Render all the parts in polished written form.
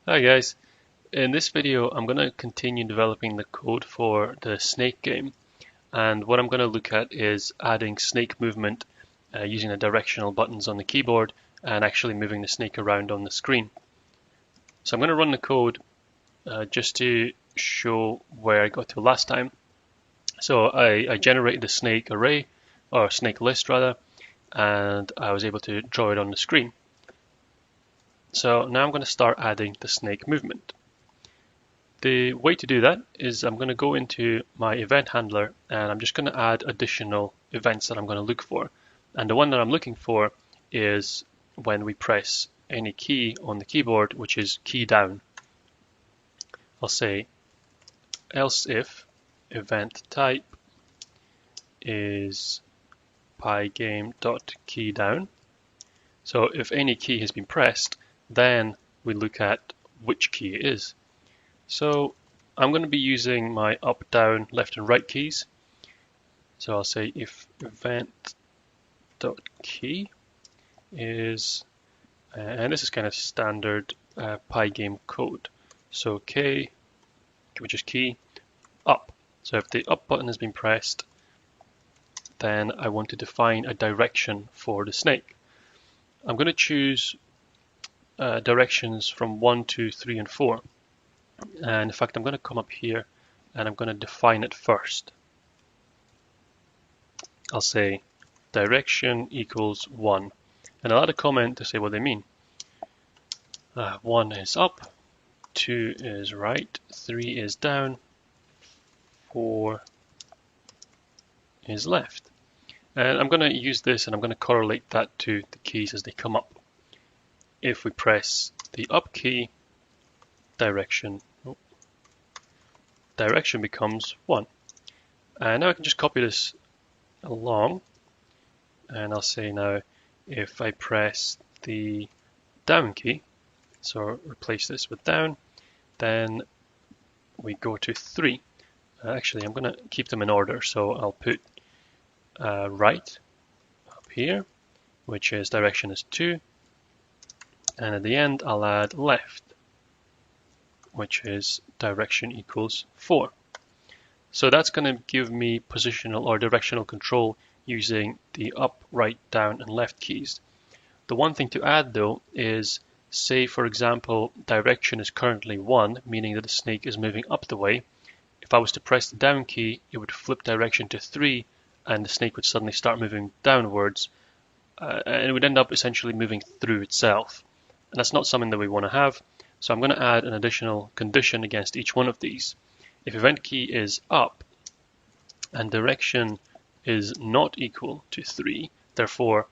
Hi guys, in this video I'm going to continue developing the code for the snake game, and what I'm going to look at is adding snake movement using the directional buttons on the keyboard and actually moving the snake around on the screen. So I'm going to run the code just to show where I got to last time. So I generated a snake array, or snake list rather, and I was able to draw it on the screen. So now I'm going to start adding the snake movement. The way to do that is I'm going to go into my event handler and I'm just going to add additional events that I'm going to look for. And the one that I'm looking for is when we press any key on the keyboard, which is key down. I'll say else if event type is pygame.keyDown. So if any key has been pressed, then we look at which key it is. So I'm going to be using my up, down, left and right keys. So I'll say if event.key is, and this is kind of standard Pygame code. So K, which is key, up. So if the up button has been pressed, then I want to define a direction for the snake. I'm going to choose directions from 1, 2, 3, and 4. And in fact, I'm going to come up here and I'm going to define it first. I'll say direction equals 1. And I'll add a comment to say what they mean. 1 is up, 2 is right, 3 is down, 4 is left. And I'm going to use this and I'm going to correlate that to the keys as they come up. If we press the up key, direction becomes 1. And now I can just copy this along, and I'll say now if I press the down key, so replace this with down, then we go to 3. Actually, I'm going to keep them in order, so I'll put right up here, which is direction is 2, and at the end I'll add left, which is direction equals 4. So that's going to give me positional or directional control using the up, right, down, and left keys. The one thing to add though is, say for example, direction is currently 1, meaning that the snake is moving up the way. If I was to press the down key, it would flip direction to 3, and the snake would suddenly start moving downwards, and it would end up essentially moving through itself. And that's not something that we want to have. So I'm going to add an additional condition against each one of these. If event key is up and direction is not equal to 3, therefore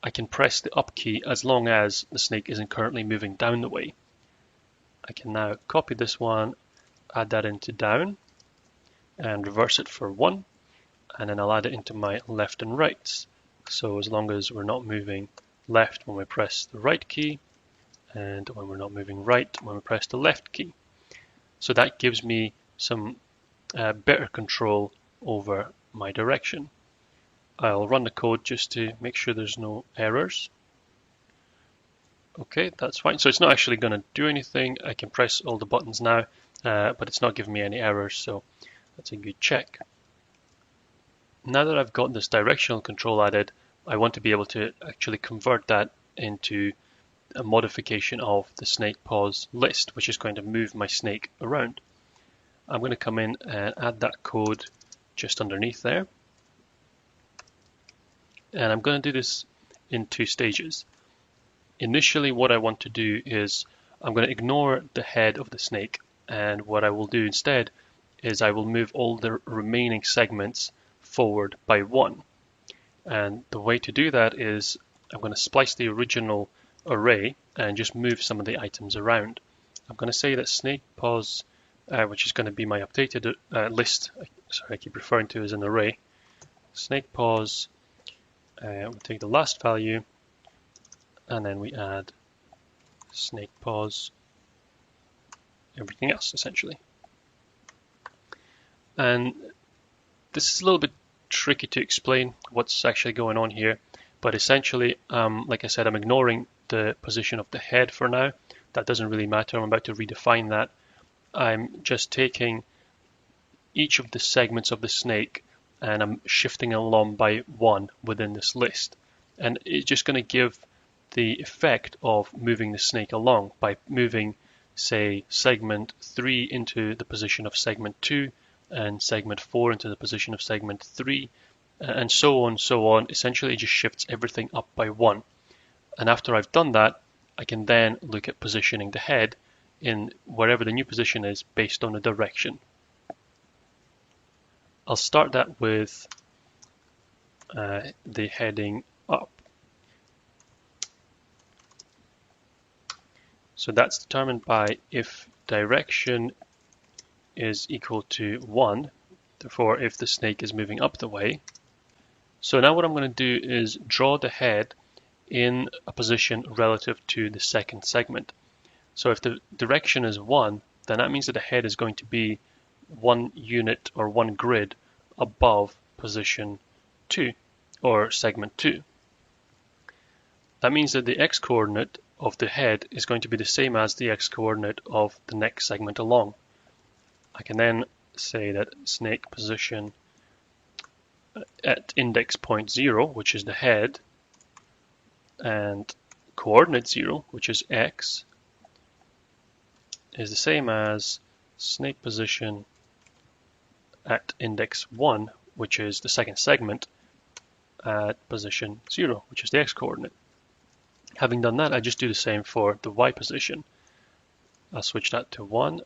I can press the up key as long as the snake isn't currently moving down the way. I can now copy this one, add that into down, and reverse it for 1, and then I'll add it into my left and rights. So as long as we're not moving left when we press the right key, and when we're not moving right when we press the left key. So that gives me some better control over my direction. I'll run the code just to make sure there's no errors. Okay, that's fine. So it's not actually going to do anything. I can press all the buttons now, but it's not giving me any errors, so that's a good check. Now that I've got this directional control added, I want to be able to actually convert that into a modification of the snake pause list, which is going to move my snake around. I'm going to come in and add that code just underneath there. And I'm going to do this in 2 stages. Initially, what I want to do is I'm going to ignore the head of the snake, and what I will do instead is I will move all the remaining segments forward by 1. And the way to do that is I'm going to splice the original array and just move some of the items around. I'm going to say that snake pause, which is going to be my updated list, sorry I keep referring to as an array, snake pause, we'll take the last value and then we add snake pause everything else essentially. And this is a little bit tricky to explain what's actually going on here, but essentially like I said, I'm ignoring the position of the head for now. that doesn't really matter. I'm about to redefine that. I'm just taking each of the segments of the snake and I'm shifting along by 1 within this list. And it's just going to give the effect of moving the snake along by moving, say, segment 3 into the position of segment 2 and segment 4 into the position of segment 3 and so on, so on. Essentially, it just shifts everything up by 1. And after I've done that, I can then look at positioning the head in wherever the new position is based on the direction. I'll start that with the heading up. So that's determined by if direction is equal to 1, therefore if the snake is moving up the way. So now what I'm going to do is draw the head in a position relative to the second segment. So if the direction is 1, then that means that the head is going to be 1 unit or 1 grid above position 2 or segment 2. That means that the x-coordinate of the head is going to be the same as the x-coordinate of the next segment along. I can then say that snake position at index point 0, which is the head, and coordinate 0, which is x, is the same as snake position at index 1, which is the second segment, at position 0, which is the x-coordinate. Having done that, I just do the same for the y position. I'll switch that to 1,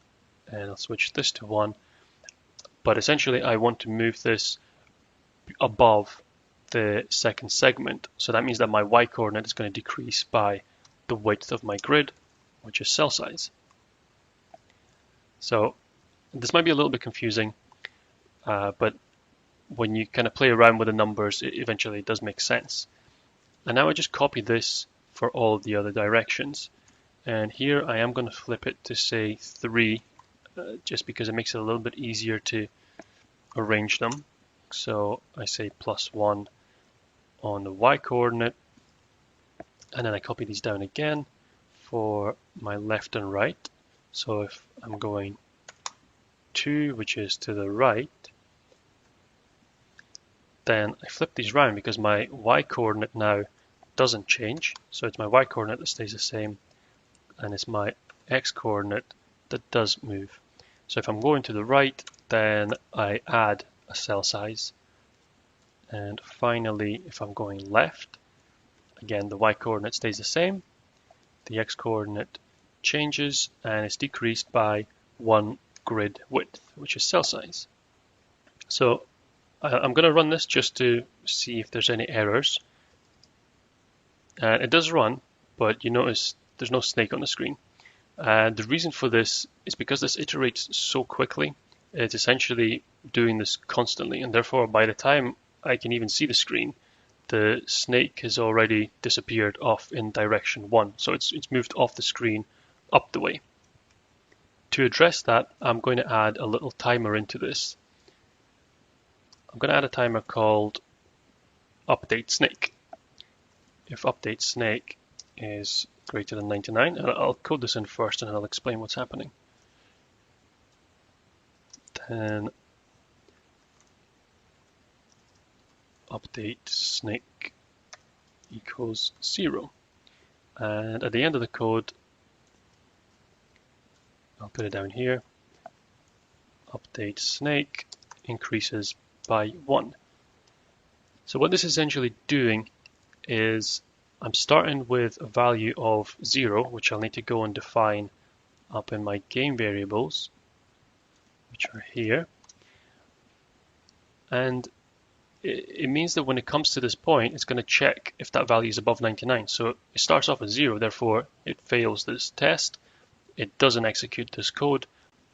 and I'll switch this to 1. But essentially, I want to move this above the second segment. So that means that my y-coordinate is going to decrease by the width of my grid, which is cell size. So this might be a little bit confusing, but when you kind of play around with the numbers, it eventually does make sense. And now I just copy this for all of the other directions. And here I am going to flip it to say 3, just because it makes it a little bit easier to arrange them. So I say +1 on the y-coordinate, and then I copy these down again for my left and right. So if I'm going 2, which is to the right, then I flip these round because my y-coordinate now doesn't change. So it's my y-coordinate that stays the same, and it's my x-coordinate that does move. So if I'm going to the right, then I add a cell size. And finally, if I'm going left, again, the y-coordinate stays the same. The x-coordinate changes and it's decreased by 1 grid width, which is cell size. So I'm going to run this just to see if there's any errors. And it does run, but you notice there's no snake on the screen. And the reason for this is because this iterates so quickly. It's essentially doing this constantly, and therefore by the time I can even see the screen, the snake has already disappeared off in direction 1. So it's moved off the screen up the way. To address that, I'm going to add a little timer into this. I'm going to add a timer called update snake. If update snake is greater than 99, and I'll code this in first and I'll explain what's happening. Then update snake equals 0. And at the end of the code, I'll put it down here, update snake increases by 1. So what this is essentially doing is I'm starting with a value of 0, which I'll need to go and define up in my game variables, which are here. And it means that when it comes to this point, it's going to check if that value is above 99. So it starts off at 0, therefore it fails this test. It doesn't execute this code,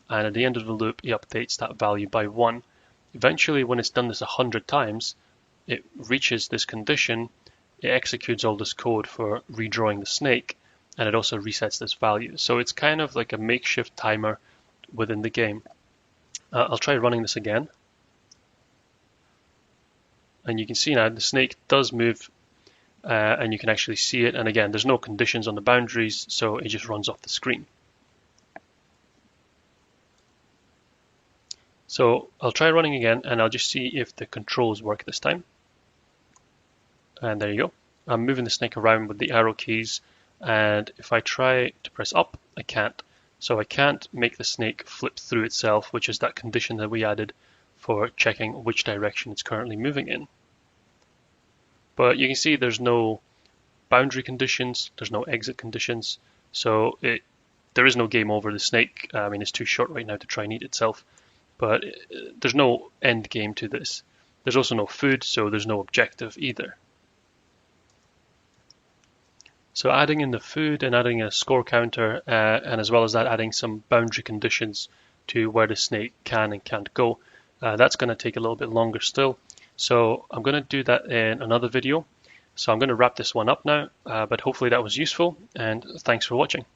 and at the end of the loop, it updates that value by 1. Eventually, when it's done this 100 times, it reaches this condition, it executes all this code for redrawing the snake, and it also resets this value. So it's kind of like a makeshift timer within the game. I'll try running this again. And you can see now the snake does move and you can actually see it. And again, there's no conditions on the boundaries, so it just runs off the screen. So I'll try running again, and I'll just see if the controls work this time. And there you go. I'm moving the snake around with the arrow keys, and if I try to press up, I can't. So I can't make the snake flip through itself, which is that condition that we added for checking which direction it's currently moving in. But you can see there's no boundary conditions, there's no exit conditions, so there is no game over. The snake, I mean, it's too short right now to try and eat itself, but there's no end game to this. There's also no food, so there's no objective either. So adding in the food and adding a score counter, and as well as that adding some boundary conditions to where the snake can and can't go, that's going to take a little bit longer still. So I'm going to do that in another video. So I'm going to wrap this one up now, but hopefully that was useful, and thanks for watching.